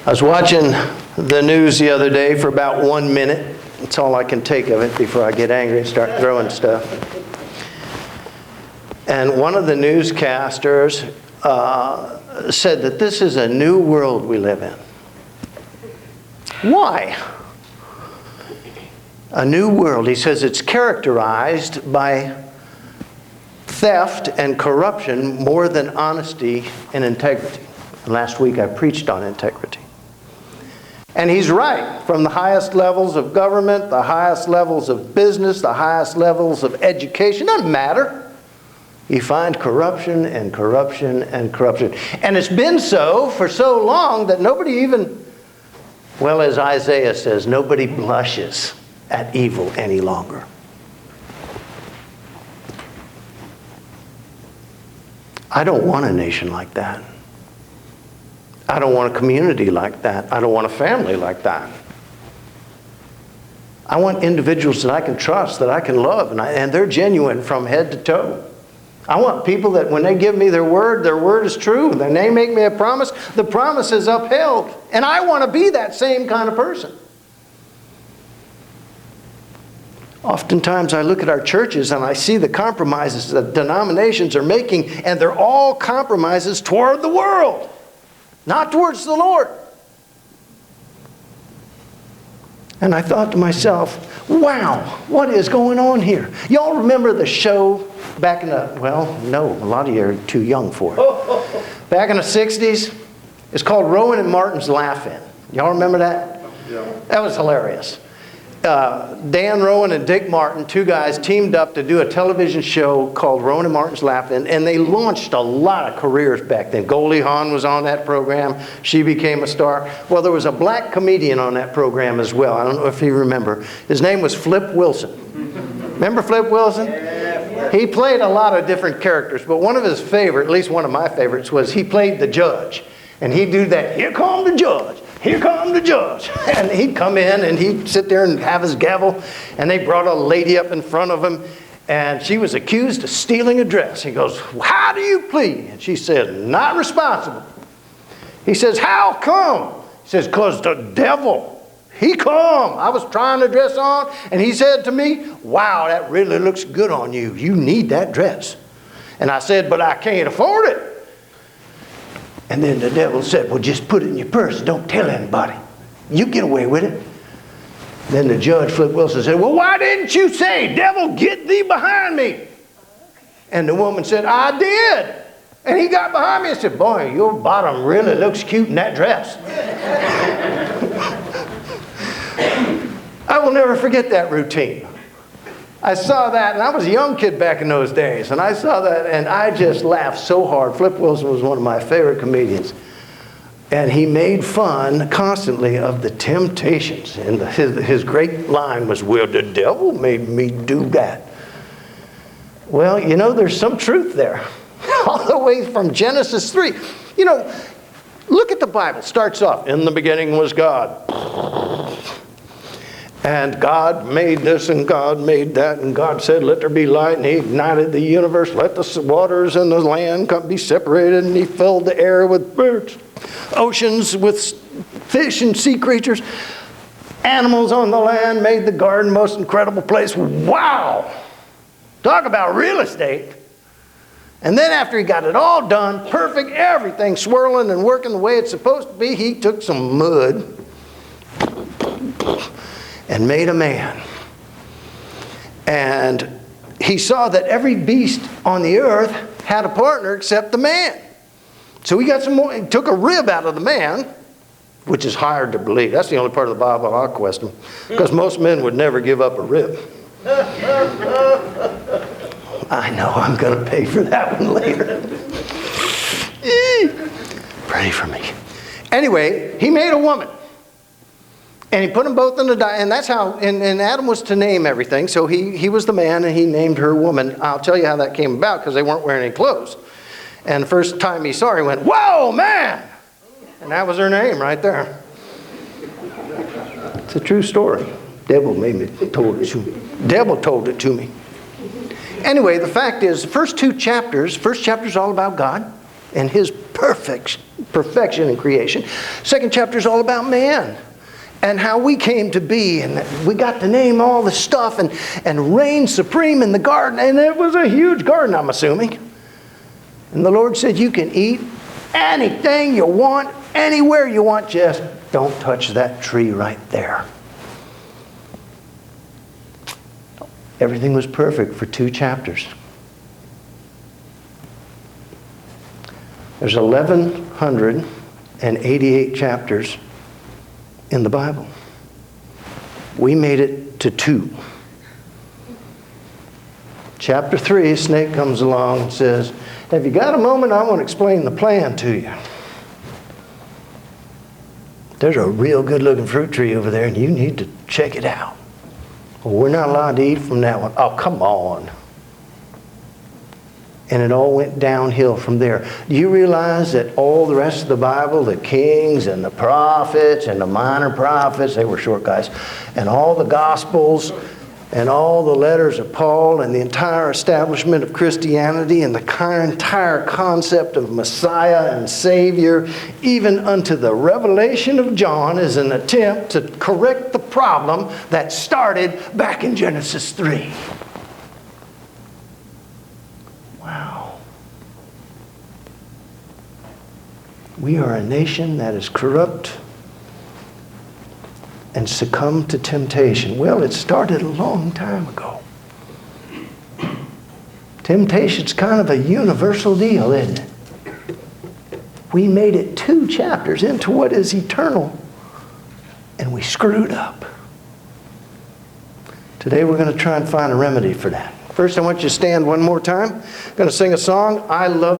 I was watching the news the other day for about 1 minute. That's all I can take of it before I get angry and start throwing stuff. And one of the newscasters said that this is a new world we live in. Why? A new world. He says it's characterized by theft and corruption more than honesty and integrity. Last week I preached on integrity. And he's right. From the highest levels of government, the highest levels of business, the highest levels of education, doesn't matter. You find corruption and corruption and corruption. And it's been so for so long that nobody even, well, as Isaiah says, nobody blushes at evil any longer. I don't want a nation like that. I don't want a community like that. I don't want a family like that. I want individuals that I can trust, that I can love, and they're genuine from head to toe. I want people that when they give me their word is true. When they make me a promise, the promise is upheld. And I want to be that same kind of person. Oftentimes I look at our churches and I see the compromises that denominations are making, and they're all compromises toward the world, not towards the Lord. And I thought to myself, wow, what is going on here? Y'all remember the show back in the, well, no, a lot of you are too young for it. Back in the 60s, it's called Rowan and Martin's Laugh-In. Y'all remember that? Yeah. That was hilarious. Dan Rowan and Dick Martin, two guys, teamed up to do a television show called Rowan and Martin's Laugh-In, and they launched a lot of careers back then. Goldie Hawn was on that program. She became a star. Well, there was a black comedian on that program as well. I don't know if you remember. His name was Flip Wilson. Remember Flip Wilson? He played a lot of different characters, but one of his favorite, at least one of my favorites, was he played the judge. And he'd do that, here come the judge. Here come the judge. And he'd come in and he'd sit there and have his gavel. And they brought a lady up in front of him. And she was accused of stealing a dress. He goes, how do you plead? And she said, not responsible. He says, how come? He says, because the devil, he come. I was trying the dress on. And he said to me, wow, that really looks good on you. You need that dress. And I said, but I can't afford it. And then the devil said, well, just put it in your purse. Don't tell anybody. You get away with it. Then the judge, Flip Wilson, said, well, why didn't you say, devil, get thee behind me? And the woman said, I did. And he got behind me and said, boy, your bottom really looks cute in that dress. I will never forget that routine. I saw that, and I was a young kid back in those days, and I saw that, and I just laughed so hard. Flip Wilson was one of my favorite comedians, and he made fun constantly of the temptations, and his great line was, well, the devil made me do that. Well, you know, there's some truth there, all the way from Genesis 3. You know, look at the Bible. It starts off, in the beginning was God. And God made this and God made that, and God said, let there be light, and he ignited the universe. Let the waters and the land be separated, and he filled the air with birds, oceans with fish and sea creatures, animals on the land, made the garden most incredible place. Wow! Talk about real estate. And then after he got it all done, perfect, everything swirling and working the way it's supposed to be, he took some mud and made a man. And he saw that every beast on the earth had a partner except the man. So he got some more, he took a rib out of the man, which is hard to believe. That's the only part of the Bible I'll question, because most men would never give up a rib. I know I'm going to pay for that one later. Pray for me. Anyway, he made a woman. And he put them both in the and that's how, and Adam was to name everything. So he was the man and he named her woman. I'll tell you how that came about, because they weren't wearing any clothes. And the first time he saw her, he went, whoa, man! And that was her name right there. It's a true story. Devil told it to me. Anyway, the fact is, the first chapter's all about God. and His perfection in creation. Second chapter is all about man and how we came to be, and we got to name all the stuff and reign supreme in the garden. And it was a huge garden, I'm assuming. And the Lord said, you can eat anything you want, anywhere you want, just don't touch that tree right there. Everything was perfect for 2 chapters. There's 1,188 chapters in the Bible. We made it to 2. Chapter 3, snake comes along and says, have you got a moment? I want to explain the plan to you. There's a real good looking fruit tree over there and you need to check it out. Well, we're not allowed to eat from that one. Oh, come on. And it all went downhill from there. Do you realize that all the rest of the Bible, the kings and the prophets and the minor prophets, they were short guys, and all the Gospels and all the letters of Paul and the entire establishment of Christianity and the entire concept of Messiah and Savior, even unto the revelation of John, is an attempt to correct the problem that started back in Genesis 3. Wow. We are a nation that is corrupt and succumb to temptation. Well, it started a long time ago. Temptation's kind of a universal deal, isn't it? We made it 2 chapters into what is eternal, and we screwed up. Today we're going to try and find a remedy for that. First, I want you to stand one more time. I'm going to sing a song, I Love